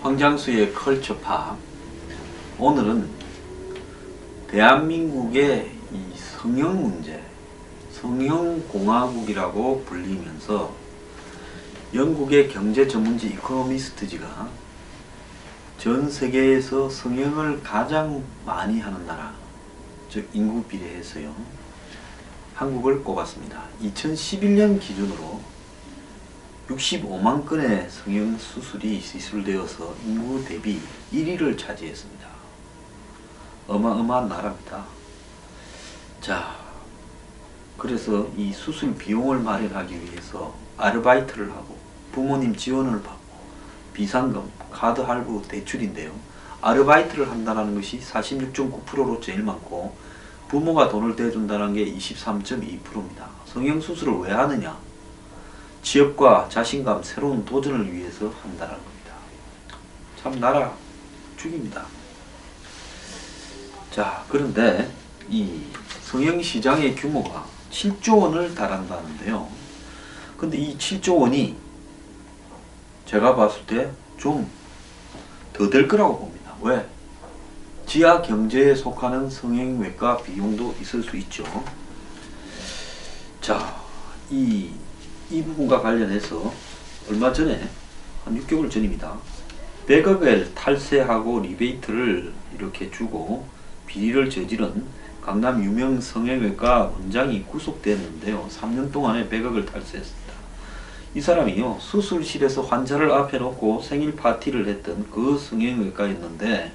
황장수의 컬처팝. 오늘은 대한민국의 이 성형 문제, 성형공화국이라고 불리면서 영국의 경제 전문지 이코노미스트지가 전 세계에서 성형을 가장 많이 하는 나라, 즉 인구 비례해서요, 한국을 꼽았습니다. 2011년 기준으로 65만 건의 성형 수술이 시술되어서 인구 대비 1위를 차지했습니다. 어마어마한 나라입니다. 자, 그래서 이 수술 비용을 마련하기 위해서 아르바이트를 하고 부모님 지원을 받고 비상금, 카드 할부, 대출인데요. 아르바이트를 한다는 것이 46.9%로 제일 많고 부모가 돈을 대준다는 게 23.2%입니다. 성형수술을 왜 하느냐? 취업과 자신감, 새로운 도전을 위해서 한다는 겁니다. 참 나라 죽입니다. 자, 그런데 이 성형시장의 규모가 7조 원을 달한다는데요. 근데 이 7조 원이 제가 봤을 때 좀 더 될 거라고 봅니다. 왜? 지하 경제에 속하는 성형외과 비용도 있을 수 있죠. 자, 이 부분과 관련해서 얼마 전에 한 6개월 전입니다. 100억을 탈세하고 리베이트를 이렇게 주고 비리를 저지른 강남 유명 성형외과 원장이 구속됐는데요. 3년 동안에 100억을 탈세했습니다. 이 사람이요, 수술실에서 환자를 앞에 놓고 생일 파티를 했던 그 성형외과였는데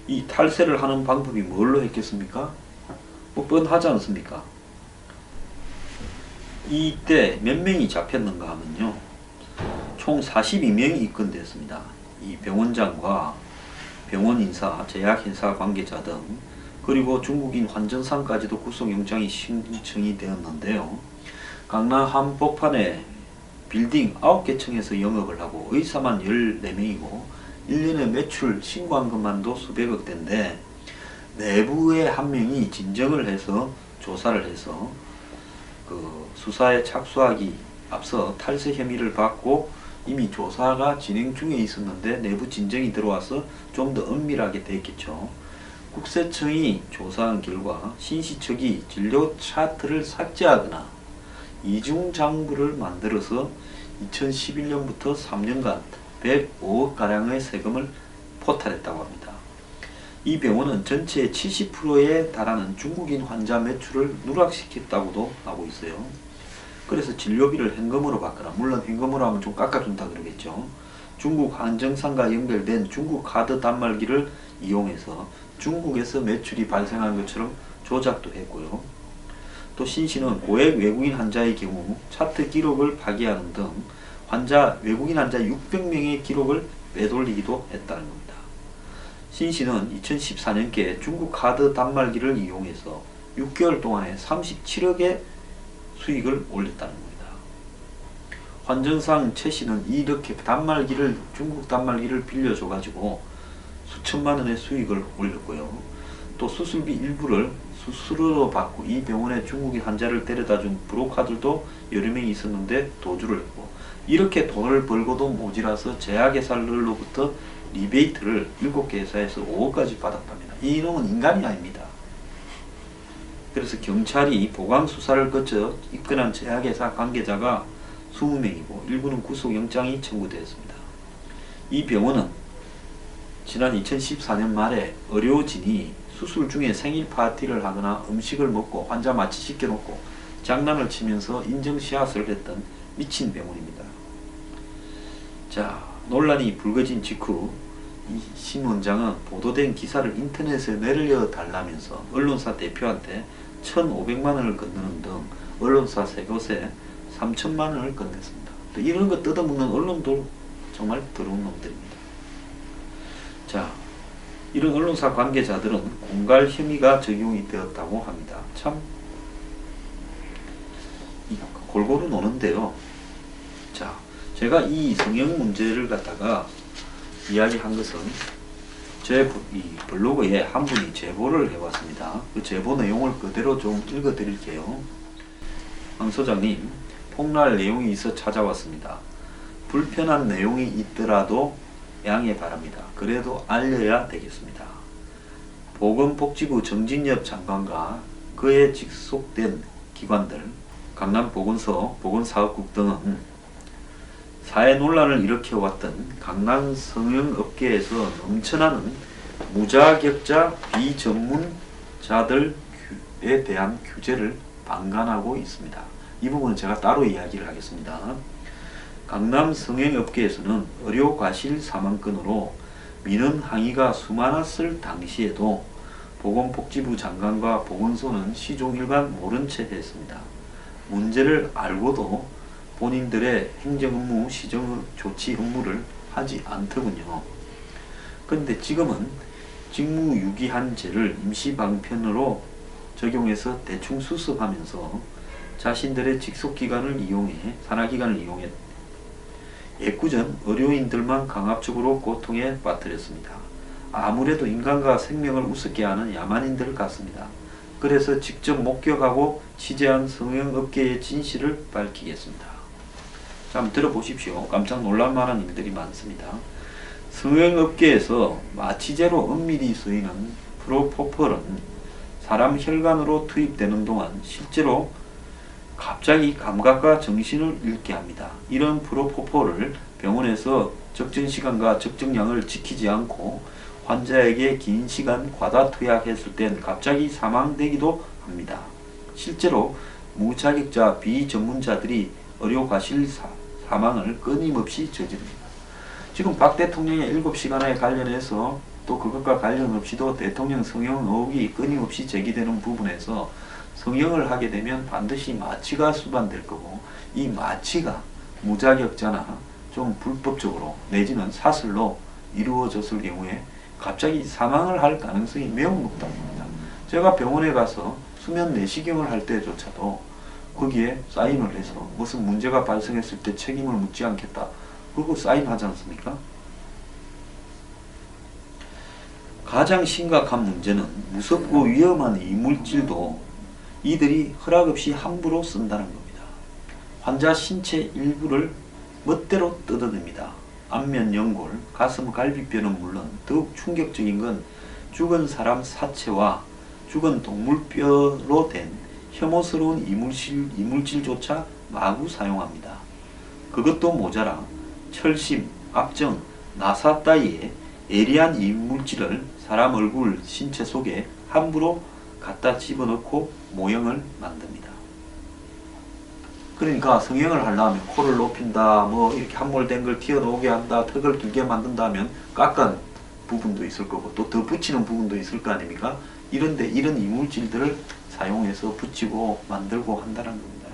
이 탈세를 하는 방법이 뭘로 했겠습니까? 뭐 뻔하지 않습니까? 이때 몇 명이 잡혔는가 하면요, 총 42명이 입건되었습니다. 이 병원장과 병원 인사, 제약회사 관계자 등, 그리고 중국인 환전상까지도 구속영장이 신청이 되었는데요. 강남 한복판에 빌딩 9개 층에서 영업을 하고 의사만 14명이고 1년에 매출 신고한 것만도 수백억 대인데, 내부에 한 명이 진정을 해서 조사를 해서 그 수사에 착수하기 앞서 탈세 혐의를 받고 이미 조사가 진행 중에 있었는데 내부 진정이 들어와서 좀 더 은밀하게 됐겠죠. 국세청이 조사한 결과 신시측이 진료 차트를 삭제하거나 이중장부를 만들어서 2011년부터 3년간 105억가량의 세금을 포탈했다고 합니다. 이 병원은 전체의 70%에 달하는 중국인 환자 매출을 누락시켰다고도 나오고 있어요. 그래서 진료비를 현금으로 받거나, 물론 현금으로 하면 좀 깎아준다 그러겠죠. 중국 한정상과 연결된 중국 카드 단말기를 이용해서 중국에서 매출이 발생한 것처럼 조작도 했고요. 또 신씨는 고액 외국인 환자의 경우 차트 기록을 파기하는 등 외국인 환자 600명의 기록을 빼돌리기도 했다는 겁니다. 신씨는 2014년께 중국 카드 단말기를 이용해서 6개월 동안에 37억의 수익을 올렸다는 겁니다. 환전상 최씨는 이렇게 중국 단말기를 빌려줘가지고 수천만 원의 수익을 올렸고요. 또 수술비 일부를 수수료로 받고 이 병원에 중국인 환자를 데려다준 브로커들도 여러 명이 있었는데 도주를 했고, 이렇게 돈을 벌고도 모자라서 제약회사들로부터 리베이트를 7개 회사에서 5억까지 받았답니다. 이놈은 인간이 아닙니다. 그래서 경찰이 보강수사를 거쳐 입건한 제약회사 관계자가 20명이고 일부는 구속영장이 청구되었습니다. 이 병원은 지난 2014년 말에 의료진이 수술 중에 생일 파티를 하거나 음식을 먹고 환자 마취시켜 놓고 장난을 치면서 인증시약을 했던 미친 병원입니다. 자, 논란이 불거진 직후 이 신 원장은 보도된 기사를 인터넷에 내려달라면서 언론사 대표한테 1,500만 원을 건네는 등 언론사 세 곳에 3천만 원을 건넸습니다. 또 이런 거 뜯어먹는 언론도 정말 더러운 놈들입니다. 자, 이런 언론사 관계자들은 공갈 혐의가 적용이 되었다고 합니다. 참 골고루 노는데요. 자, 제가 이 성형 문제를 갖다가 이야기한 것은 제 이 블로그에 한 분이 제보를 해왔습니다. 그 제보 내용을 그대로 좀 읽어 드릴게요. 황 소장님, 폭로할 내용이 있어 찾아왔습니다. 불편한 내용이 있더라도 양해 바랍니다. 그래도 알려야 되겠습니다. 보건복지부 정진엽 장관과 그에 직속된 기관들, 강남보건소, 보건사업국 등은 사회 논란을 일으켜왔던 강남 성형업계에서 넘쳐나는 무자격자 비전문자들에 대한 규제를 방관하고 있습니다. 이 부분은 제가 따로 이야기를 하겠습니다. 강남 성형업계에서는 의료과실 사망건으로 민원 항의가 수많았을 당시에도 보건복지부 장관과 보건소는 시종일관 모른 채 했습니다. 문제를 알고도 본인들의 행정업무, 시정조치 업무를 하지 않더군요. 그런데 지금은 직무유기한죄를 임시방편으로 적용해서 대충 수습하면서 자신들의 직속기관을 이용해, 산하기관을 이용해 애꿎은 의료인들만 강압적으로 고통에 빠뜨렸습니다. 아무래도 인간과 생명을 우습게 하는 야만인들 같습니다. 그래서 직접 목격하고 취재한 성형업계의 진실을 밝히겠습니다. 자, 한번 들어보십시오. 깜짝 놀랄만한 일들이 많습니다. 성형업계에서 마취제로 은밀히 쓰이는 프로포폴은 사람 혈관으로 투입되는 동안 실제로 갑자기 감각과 정신을 잃게 합니다. 이런 프로포폴을 병원에서 적정 시간과 적정량을 지키지 않고 환자에게 긴 시간 과다 투약했을 땐 갑자기 사망되기도 합니다. 실제로 무자격자 비전문자들이 의료과실 사망을 끊임없이 저지릅니다. 지금 박 대통령의 7시간에 관련해서 또 그것과 관련 없이도 대통령 성형 의혹이 끊임없이 제기되는 부분에서 성형을 하게 되면 반드시 마취가 수반될 거고, 이 마취가 무자격자나 좀 불법적으로 내지는 사슬로 이루어졌을 경우에 갑자기 사망을 할 가능성이 매우 높답니다. 제가 병원에 가서 수면 내시경을 할 때조차도 거기에 사인을 해서 무슨 문제가 발생했을 때 책임을 묻지 않겠다, 그거 사인하지 않습니까? 가장 심각한 문제는 무섭고 위험한 이물질도 이들이 허락 없이 함부로 쓴다는 겁니다. 환자 신체 일부를 멋대로 뜯어냅니다. 안면 연골, 가슴 갈비뼈는 물론 더욱 충격적인 건 죽은 사람 사체와 죽은 동물뼈로 된 혐오스러운 이물질조차 마구 사용합니다. 그것도 모자라 철심, 악정, 나사 따위의 예리한 이물질을 사람 얼굴, 신체 속에 함부로 갖다 집어넣고 모형을 만듭니다. 그러니까 성형을 하려면 코를 높인다, 뭐 이렇게 함몰된 걸 튀어나오게 한다, 턱을 길게 만든다 하면 깎은 부분도 있을 거고 또 더 붙이는 부분도 있을 거 아닙니까? 이런데 이런 이물질들을 사용해서 붙이고 만들고 한다는 겁니다.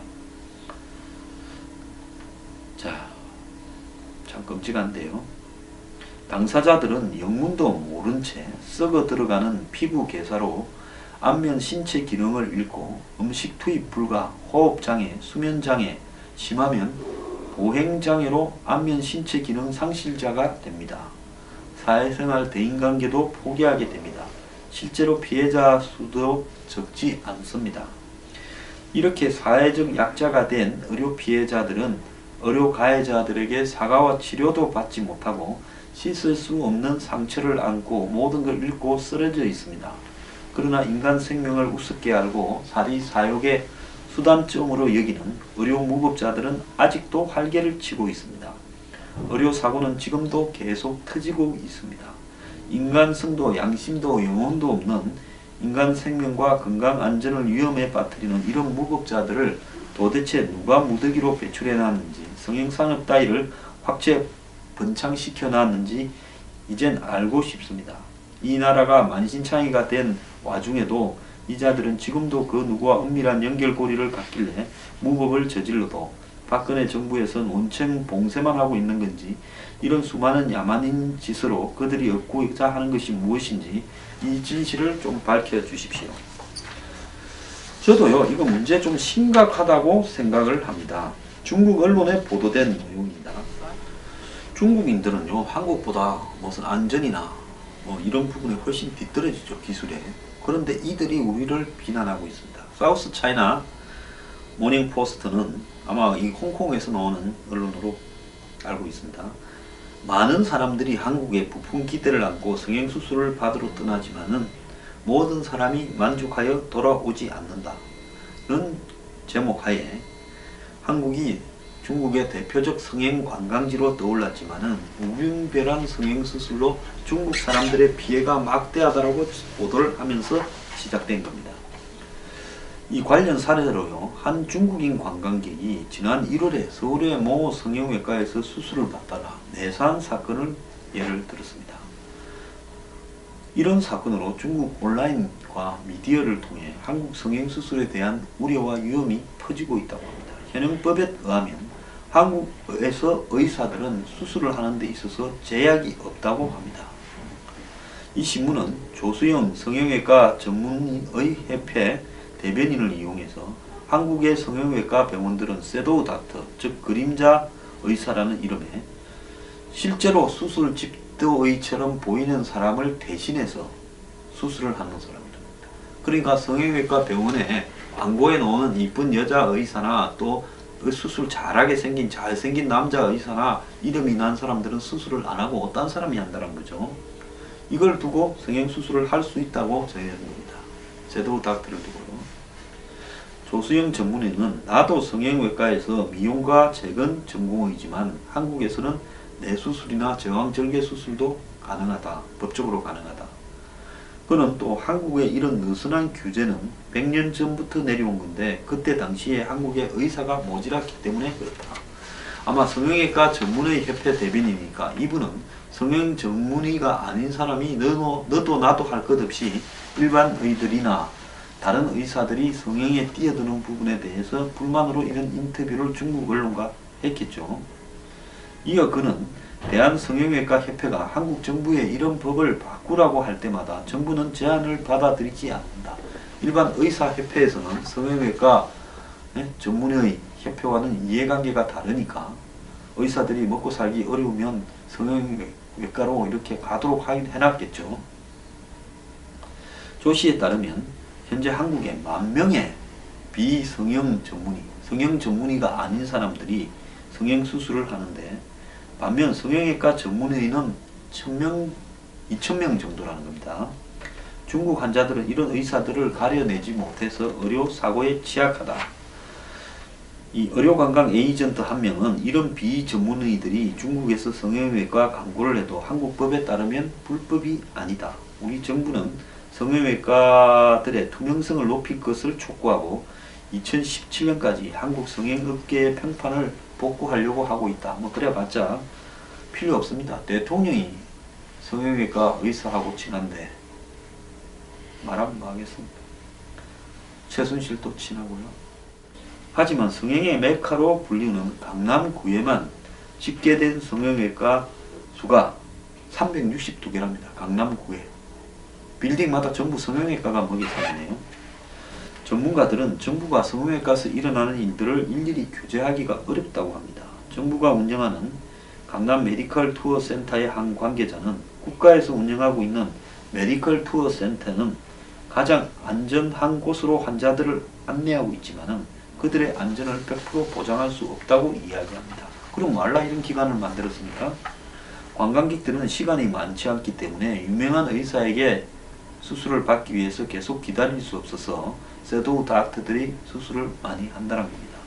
자, 참 끔찍한데요. 당사자들은 영문도 모른 채 썩어 들어가는 피부 괴사로 안면 신체 기능을 잃고 음식 투입 불가, 호흡장애, 수면장애, 심하면 보행장애로 안면 신체 기능 상실자가 됩니다. 사회생활 대인관계도 포기하게 됩니다. 실제로 피해자 수도 적지 않습니다. 이렇게 사회적 약자가 된 의료 피해자들은 의료 가해자들에게 사과와 치료도 받지 못하고 씻을 수 없는 상처를 안고 모든 걸 잃고 쓰러져 있습니다. 그러나 인간 생명을 우습게 알고 사리사욕의 수단점으로 여기는 의료 무법자들은 아직도 활개를 치고 있습니다. 의료사고는 지금도 계속 터지고 있습니다. 인간성도 양심도 영혼도 없는 인간 생명과 건강 안전을 위험에 빠뜨리는 이런 무법자들을 도대체 누가 무더기로 배출해 놨는지, 성형산업 따위를 확대 번창시켜 놨는지 이젠 알고 싶습니다. 이 나라가 만신창이가 된 와중에도 이 자들은 지금도 그 누구와 은밀한 연결고리를 갖길래 무법을 저질러도 박근혜 정부에선 온천 봉쇄만 하고 있는 건지, 이런 수많은 야만인 짓으로 그들이 얻고자 하는 것이 무엇인지 이 진실을 좀 밝혀주십시오. 저도요, 이거 문제 좀 심각하다고 생각을 합니다. 중국 언론에 보도된 내용입니다. 중국인들은요, 한국보다 무슨 안전이나 뭐 이런 부분에 훨씬 뒤떨어지죠, 기술에. 그런데 이들이 우리를 비난하고 있습니다. 사우스 차이나 모닝포스트는 아마 이 홍콩에서 나오는 언론으로 알고 있습니다. 많은 사람들이 한국에 부푼 기대를 안고 성형수술을 받으러 떠나지만은 모든 사람이 만족하여 돌아오지 않는다는 제목 하에 한국이 중국의 대표적 성형 관광지로 떠올랐지만은 무분별한 성형수술로 중국 사람들의 피해가 막대하다라고 보도를 하면서 시작된 겁니다. 이 관련 사례로요, 한 중국인 관광객이 지난 1월에 서울의 모 성형외과에서 수술을 받다가 내사한 사건을 예를 들었습니다. 이런 사건으로 중국 온라인과 미디어를 통해 한국 성형수술에 대한 우려와 위험이 퍼지고 있다고 합니다. 현행법에 의하면 한국에서 의사들은 수술을 하는 데 있어서 제약이 없다고 합니다. 이 신문은 조수영 성형외과 전문의 협회 대변인을 이용해서 한국의 성형외과 병원들은 섀도우 닥터, 즉 그림자 의사라는 이름에 실제로 수술 집도의처럼 보이는 사람을 대신해서 수술을 하는 사람입니다. 그러니까 성형외과 병원에 광고에 나오는 이쁜 여자 의사나 또 수술 잘하게 생긴 잘생긴 남자 의사나 이름이 난 사람들은 수술을 안 하고 딴 사람이 한다는 거죠. 이걸 두고 성형수술을 할 수 있다고 정의하는 겁니다. 섀도우 닥터를 두고요. 조수영 전문의는 나도 성형외과에서 미용과 재건 전공이지만 한국에서는 내수술이나 제왕절개 수술도 가능하다. 법적으로 가능하다. 그는 또 한국의 이런 느슨한 규제는 100년 전부터 내려온 건데 그때 당시에 한국의 의사가 모자랐기 때문에 그렇다. 아마 성형외과 전문의 협회 대변이니까 이분은 성형 전문의가 아닌 사람이 너도 나도 할 것 없이 일반 의들이나 다른 의사들이 성형에 뛰어드는 부분에 대해서 불만으로 이런 인터뷰를 중국 언론과 했겠죠. 이어 그는 대한성형외과 협회가 한국 정부에 이런 법을 바꾸라고 할 때마다 정부는 제안을 받아들이지 않는다. 일반 의사협회에서는 성형외과 전문의 협회와는 이해관계가 다르니까 의사들이 먹고 살기 어려우면 성형외과로 이렇게 가도록 해놨겠죠. 조 씨에 따르면 현재 한국에 10,000명의 비성형 전문의, 성형 전문의가 아닌 사람들이 성형수술을 하는데 반면 성형외과 전문의는 1,000명, 2,000명 정도라는 겁니다. 중국 환자들은 이런 의사들을 가려내지 못해서 의료사고에 취약하다. 이 의료관광 에이전트 한 명은 이런 비전문의들이 중국에서 성형외과 광고를 해도 한국법에 따르면 불법이 아니다. 우리 정부는 성형외과들의 투명성을 높일 것을 촉구하고 2017년까지 한국 성형업계의 평판을 복구하려고 하고 있다. 뭐 그래봤자 필요 없습니다. 대통령이 성형외과 의사하고 친한데 말하면 뭐 하겠습니까? 최순실도 친하고요. 하지만 성형의 메카로 불리는 강남구에만 집계된 성형외과 수가 362개랍니다. 강남구에. 빌딩마다 전부 성형외과가 먹이 살이네요. 전문가들은 정부가 성형외과에서 일어나는 일들을 일일이 규제하기가 어렵다고 합니다. 정부가 운영하는 강남 메디컬 투어 센터의 한 관계자는 국가에서 운영하고 있는 메디컬 투어 센터는 가장 안전한 곳으로 환자들을 안내하고 있지만은 그들의 안전을 100% 보장할 수 없다고 이야기합니다. 그럼 말라 이런 기관을 만들었습니까? 관광객들은 시간이 많지 않기 때문에 유명한 의사에게 수술을 받기 위해서 계속 기다릴 수 없어서 섀도우 닥터들이 수술을 많이 한다는 겁니다.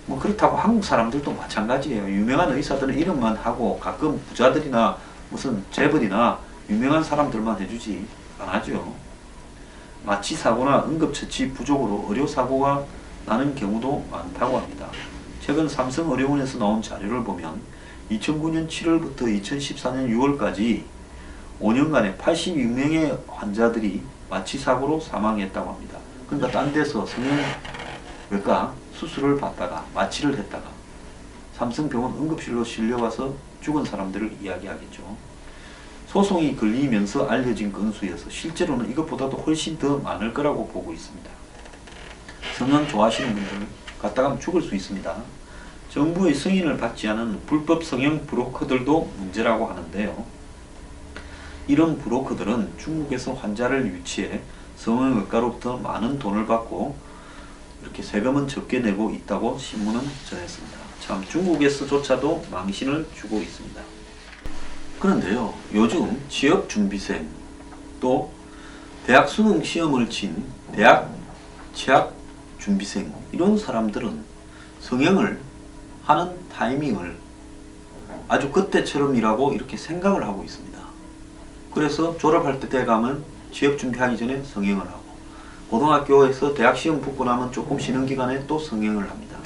뭐 그렇다고 한국 사람들도 마찬가지예요. 유명한 의사들은 이름만 하고 가끔 부자들이나 무슨 재벌이나 유명한 사람들만 해주지 안 하죠. 마취 사고나 응급처치 부족으로 의료사고가 나는 경우도 많다고 합니다. 최근 삼성의료원에서 나온 자료를 보면 2009년 7월부터 2014년 6월까지 5년간에 82명의 환자들이 마취 사고로 사망했다고 합니다. 그러니까 딴 데서 성형외과 수술을 받다가 마취를 했다가 삼성병원 응급실로 실려와서 죽은 사람들을 이야기하겠죠. 소송이 걸리면서 알려진 건수여서 실제로는 이것보다도 훨씬 더 많을 거라고 보고 있습니다. 성형 좋아하시는 분들 갔다 가면 죽을 수 있습니다. 정부의 승인을 받지 않은 불법 성형 브로커들도 문제라고 하는데요. 이런 브로커들은 중국에서 환자를 유치해 성형외과로부터 많은 돈을 받고 이렇게 세금은 적게 내고 있다고 신문은 전했습니다. 참 중국에서조차도 망신을 주고 있습니다. 그런데요, 요즘 취업준비생 또 대학 수능 시험을 친 대학 취업준비생 이런 사람들은 성형을 하는 타이밍을 아주 그때처럼이라고 이렇게 생각을 하고 있습니다. 그래서 졸업할 때 돼가면 취업 준비하기 전에 성형을 하고, 고등학교에서 대학 시험 붙고 나면 조금 쉬는 기간에 또 성형을 합니다.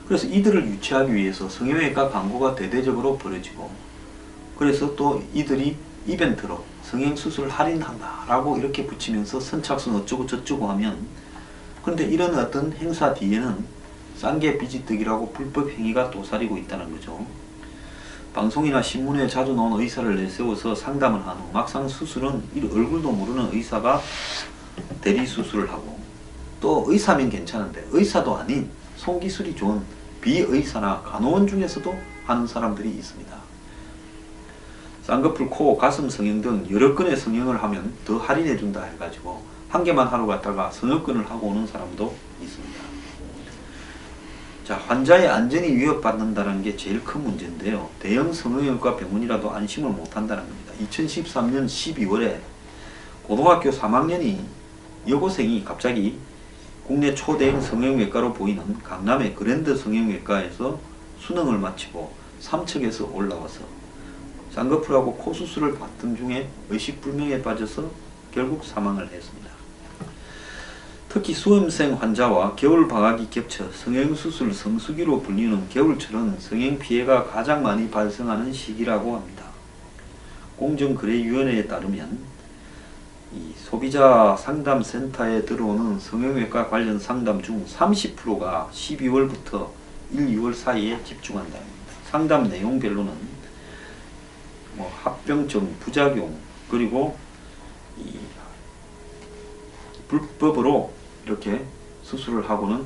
그래서 이들을 유치하기 위해서 성형외과 광고가 대대적으로 벌어지고, 그래서 또 이들이 이벤트로 성형수술 할인한다 라고 이렇게 붙이면서 선착순 어쩌고 저쩌고 하면, 그런데 이런 어떤 행사 뒤에는 쌍계 비지떡이라고 불법 행위가 도사리고 있다는 거죠. 방송이나 신문에 자주 나온 의사를 내세워서 상담을 한 후 막상 수술은 얼굴도 모르는 의사가 대리 수술을 하고, 또 의사면 괜찮은데 의사도 아닌 손기술이 좋은 비의사나 간호원 중에서도 하는 사람들이 있습니다. 쌍꺼풀, 코, 가슴 성형 등 여러 건의 성형을 하면 더 할인해준다 해가지고 한 개만 하러 갔다가 서너 건을 하고 오는 사람도 있습니다. 자, 환자의 안전이 위협받는다는 게 제일 큰 문제인데요. 대형 성형외과 병원이라도 안심을 못한다는 겁니다. 2013년 12월에 고등학교 3학년이 여고생이 갑자기 국내 초대형 성형외과로 보이는 강남의 그랜드 성형외과에서 수능을 마치고 삼척에서 올라와서 쌍꺼풀하고 코 수술을 받던 중에 의식불명에 빠져서 결국 사망을 했습니다. 특히 수험생 환자와 겨울방학이 겹쳐 성형수술 성수기로 불리는 겨울철은 성형피해가 가장 많이 발생하는 시기라고 합니다. 공정거래위원회에 따르면 이 소비자 상담센터에 들어오는 성형외과 관련 상담 중 30%가 12월부터 1, 2월 사이에 집중한다는 겁니다. 상담 내용별로는 합병증, 부작용, 그리고 이 불법으로 이렇게 수술을 하고는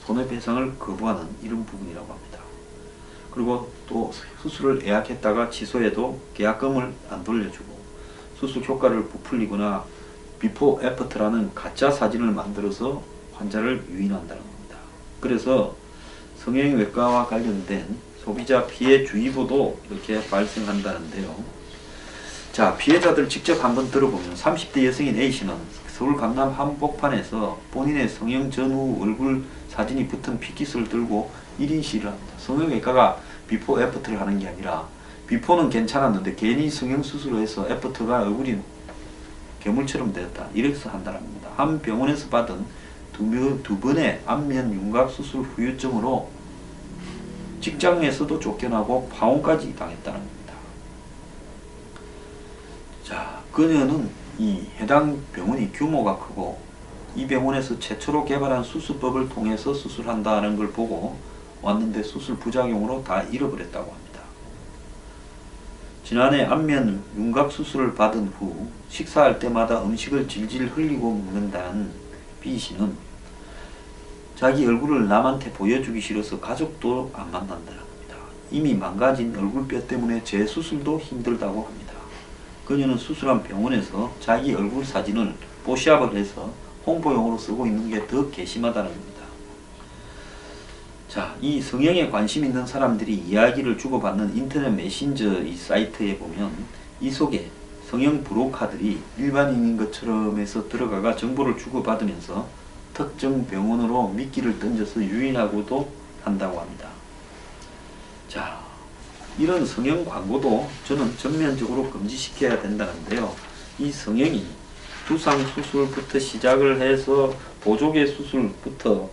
손해배상을 거부하는 이런 부분이라고 합니다. 그리고 또 수술을 예약했다가 취소해도 계약금을 안 돌려주고, 수술 효과를 부풀리거나 비포 애프터라는 가짜 사진을 만들어서 환자를 유인한다는 겁니다. 그래서 성형외과와 관련된 소비자 피해 주의보도 이렇게 발생한다는데요. 자, 피해자들 직접 한번 들어보면 30대 여성인 A씨는 서울 강남 한복판에서 본인의 성형 전후 얼굴 사진이 붙은 피킷을 들고 1인 시위를 합니다. 성형외과가 비포 애프터를 하는 게 아니라 비포는 괜찮았는데 괜히 성형수술을 해서 애프터가 얼굴이 괴물처럼 되었다, 이래서 한다는 겁니다. 한 병원에서 받은 두 번의 안면 윤곽 수술 후유증으로 직장에서도 쫓겨나고 파혼까지 당했다는 겁니다. 자, 그녀는 이 해당 병원이 규모가 크고 이 병원에서 최초로 개발한 수술법을 통해서 수술한다는 걸 보고 왔는데 수술 부작용으로 다 잃어버렸다고 합니다. 지난해 안면 윤곽 수술을 받은 후 식사할 때마다 음식을 질질 흘리고 먹는다는 B씨는 자기 얼굴을 남한테 보여주기 싫어서 가족도 안 만난다는 겁니다. 이미 망가진 얼굴뼈 때문에 재수술도 힘들다고 합니다. 그녀는 수술한 병원에서 자기 얼굴 사진을 포샵을 해서 홍보용으로 쓰고 있는 게 더 괘씸하다는 겁니다. 자, 이 성형에 관심 있는 사람들이 이야기를 주고받는 인터넷 메신저 이 사이트에 보면 이 속에 성형 브로커들이 일반인인 것처럼 해서 들어가가 정보를 주고받으면서 특정 병원으로 미끼를 던져서 유인하고도 한다고 합니다. 자, 이런 성형 광고도 저는 전면적으로 금지시켜야 된다는데요. 이 성형이 두상 수술부터 시작을 해서 보조개 수술부터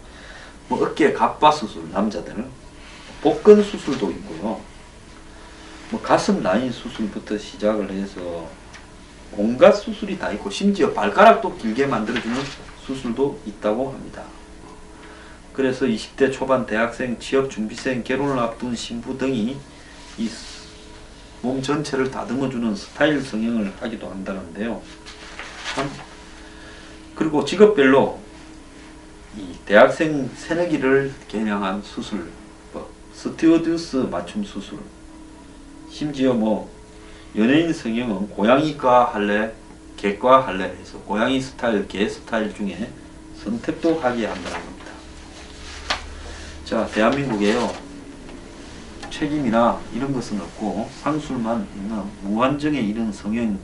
어깨 갑바 수술, 남자들 복근 수술도 있고요. 가슴 라인 수술부터 시작을 해서 온갖 수술이 다 있고, 심지어 발가락도 길게 만들어주는 수술도 있다고 합니다. 그래서 20대 초반 대학생, 취업준비생, 결혼을 앞둔 신부 등이 이 몸 전체를 다듬어주는 스타일 성형을 하기도 한다는데요. 그리고 직업별로 이 대학생 새내기를 겨냥한 수술법, 스튜어디스 맞춤 수술, 심지어 연예인 성형은 고양이과 할래, 개과 할래 해서 고양이 스타일, 개 스타일 중에 선택도 하게 한다는 겁니다. 자, 대한민국에요, 책임이나 이런 것은 없고 상술만 있는 무한정에 이른 성형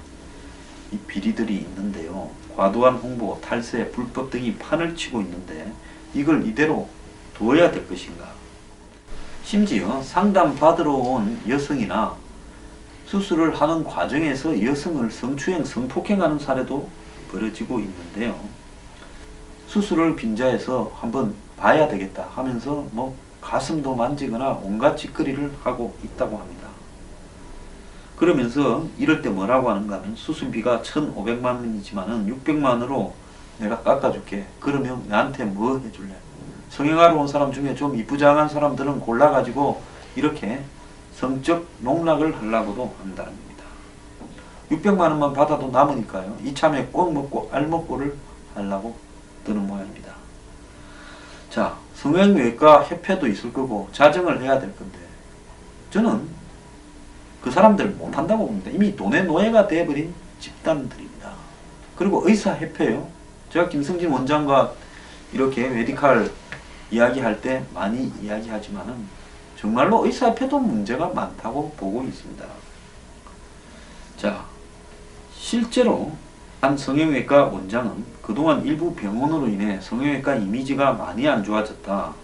이 비리들이 있는데요. 과도한 홍보, 탈세, 불법 등이 판을 치고 있는데 이걸 이대로 두어야 될 것인가? 심지어 상담 받으러 온 여성이나 수술을 하는 과정에서 여성을 성추행, 성폭행하는 사례도 벌어지고 있는데요. 수술을 빈자에서 한번 봐야 되겠다 하면서 뭐 가슴도 만지거나 온갖 짓거리를 하고 있다고 합니다. 그러면서 이럴 때 뭐라고 하는가 하면 수술비가 1,500만 원이지만은 600만 원으로 내가 깎아줄게. 그러면 나한테 뭐 해줄래? 성형하러 온 사람 중에 좀 이쁘장한 사람들은 골라가지고 이렇게 성적 농락을 하려고도 한다는 겁니다. 600만 원만 받아도 남으니까요. 이참에 꼭 먹고 알먹고를 하려고 드는 모양입니다. 자, 성형외과 협회도 있을 거고 자정을 해야 될 건데 저는 그 사람들 못한다고 봅니다. 이미 돈의 노예가 되어버린 집단들입니다. 그리고 의사협회요. 제가 김승진 원장과 이렇게 메디칼 이야기할 때 많이 이야기하지만은 정말로 의사협회도 문제가 많다고 보고 있습니다. 자, 실제로 한 성형외과 원장은 그동안 일부 병원으로 인해 성형외과 이미지가 많이 안 좋아졌다.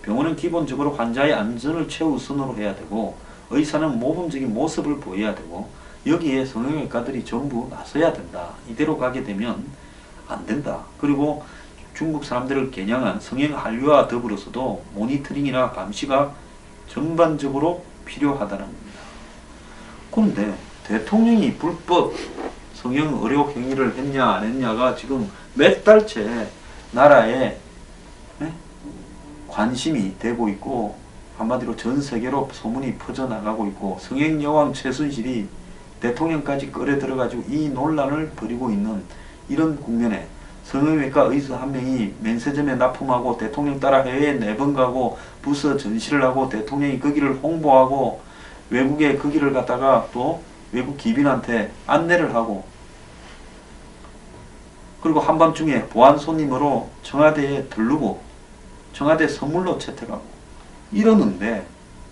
병원은 기본적으로 환자의 안전을 최우선으로 해야 되고 의사는 모범적인 모습을 보여야 되고 여기에 성형외과들이 전부 나서야 된다. 이대로 가게 되면 안 된다. 그리고 중국 사람들을 겨냥한 성형 한류와 더불어서도 모니터링이나 감시가 전반적으로 필요하다는 겁니다. 그런데 대통령이 불법 성형 의료 행위를 했냐 안 했냐가 지금 몇 달째 나라에 관심이 되고 있고 한마디로 전 세계로 소문이 퍼져나가고 있고 성형 여왕 최순실이 대통령까지 끌어 들어가지고 이 논란을 벌이고 있는 이런 국면에 성형외과 의사 한 명이 면세점에 납품하고 대통령 따라 해외에 4번 가고 부서 전시를 하고 대통령이 거기를 홍보하고 외국에 거기를 갖다가 또 외국 기빈한테 안내를 하고 그리고 한밤중에 보안 손님으로 청와대에 들르고 청와대 선물로 채택하고 이러는데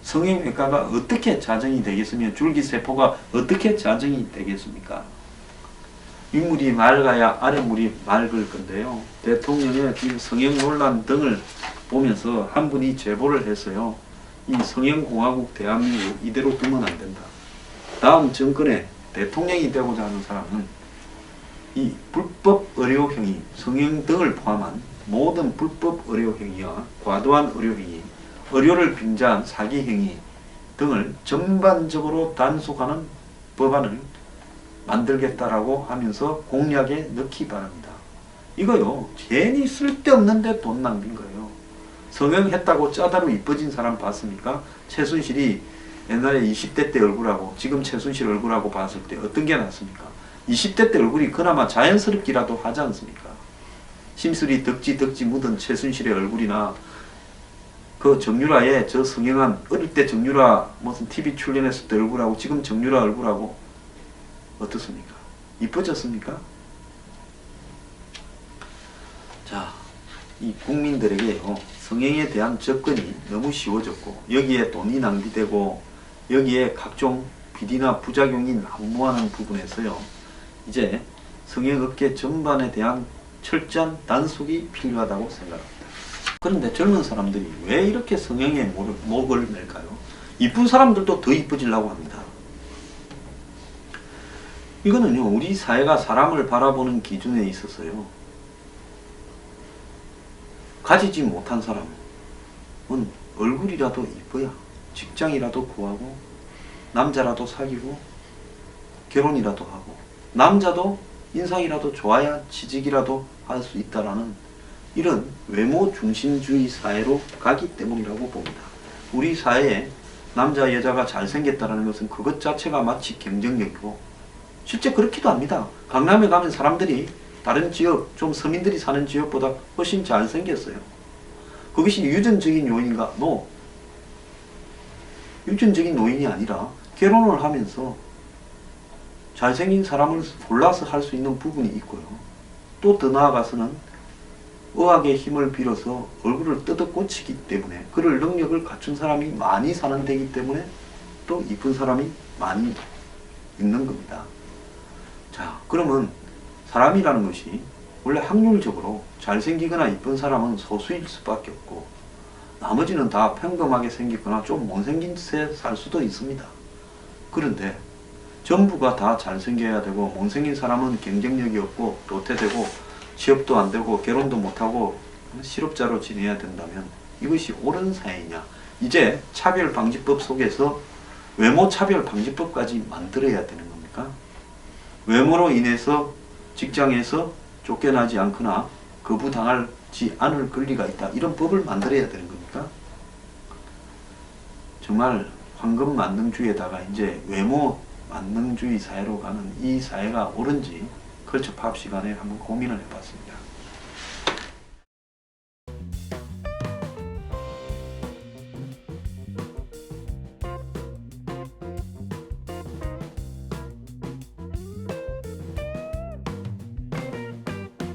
성형외과가 어떻게 자정이 되겠으며 줄기세포가 어떻게 자정이 되겠습니까? 윗물이 맑아야 아랫물이 맑을 건데요. 대통령의 지금 성형 논란 등을 보면서 한 분이 제보를 했어요. 이 성형공화국 대한민국 이대로 두면 안 된다. 다음 정권에 대통령이 되고자 하는 사람은 이 불법 의료행위, 성형 등을 포함한 모든 불법 의료행위와 과도한 의료행위, 의료를 빙자한 사기행위 등을 전반적으로 단속하는 법안을 만들겠다라고 하면서 공약에 넣기 바랍니다. 이거요, 괜히 쓸데없는데 돈 낭비인 거예요. 성형했다고 짜다로 이뻐진 사람 봤습니까? 최순실이 옛날에 20대 때 얼굴하고 지금 최순실 얼굴하고 봤을 때 어떤 게 낫습니까? 20대 때 얼굴이 그나마 자연스럽기라도 하지 않습니까? 심술이 덕지 묻은 최순실의 얼굴이나 그 정유라의 저 성형한 어릴 때 정유라 무슨 TV 출연했을 때 얼굴하고 지금 정유라 얼굴하고 어떻습니까? 이뻐졌습니까? 자, 이 국민들에게요, 성형에 대한 접근이 너무 쉬워졌고 여기에 돈이 낭비되고 여기에 각종 비리나 부작용이 난무하는 부분에서요, 이제 성형업계 전반에 대한 철저한 단속이 필요하다고 생각합니다. 그런데 젊은 사람들이 왜 이렇게 성형에 목을 맬까요? 이쁜 사람들도 더 이뻐지려고 합니다. 이거는요, 우리 사회가 사람을 바라보는 기준에 있어서요, 가지지 못한 사람은 얼굴이라도 이뻐야 직장이라도 구하고 남자라도 사귀고 결혼이라도 하고 남자도 인상이라도 좋아야 취직이라도 할 수 있다라는 이런 외모 중심주의 사회로 가기 때문이라고 봅니다. 우리 사회에 남자 여자가 잘생겼다는 것은 그것 자체가 마치 경쟁력이고 실제 그렇기도 합니다. 강남에 가면 사람들이 다른 지역, 좀 서민들이 사는 지역보다 훨씬 잘생겼어요. 그것이 유전적인 요인인가? No. 유전적인 요인이 아니라 결혼을 하면서 잘생긴 사람을 골라서 할 수 있는 부분이 있고요. 또 더 나아가서는 의학의 힘을 빌어서 얼굴을 뜯어 고치기 때문에 그럴 능력을 갖춘 사람이 많이 사는 데이기 때문에 또 이쁜 사람이 많이 있는 겁니다. 자, 그러면 사람이라는 것이 원래 확률적으로 잘생기거나 이쁜 사람은 소수일 수밖에 없고 나머지는 다 평범하게 생기거나 좀 못생긴 채 살 수도 있습니다. 그런데 전부가 다 잘생겨야 되고 못생긴 사람은 경쟁력이 없고 도태되고 취업도 안 되고 결혼도 못하고 실업자로 지내야 된다면 이것이 옳은 사회이냐? 이제 차별방지법 속에서 외모차별방지법까지 만들어야 되는 겁니까? 외모로 인해서 직장에서 쫓겨나지 않거나 거부당하지 않을 권리가 있다. 이런 법을 만들어야 되는 겁니까? 정말 황금 만능주의에다가 이제 외모 만능주의 사회로 가는 이 사회가 옳은지 컬처 파업 시간에 한번 고민을 해봤습니다.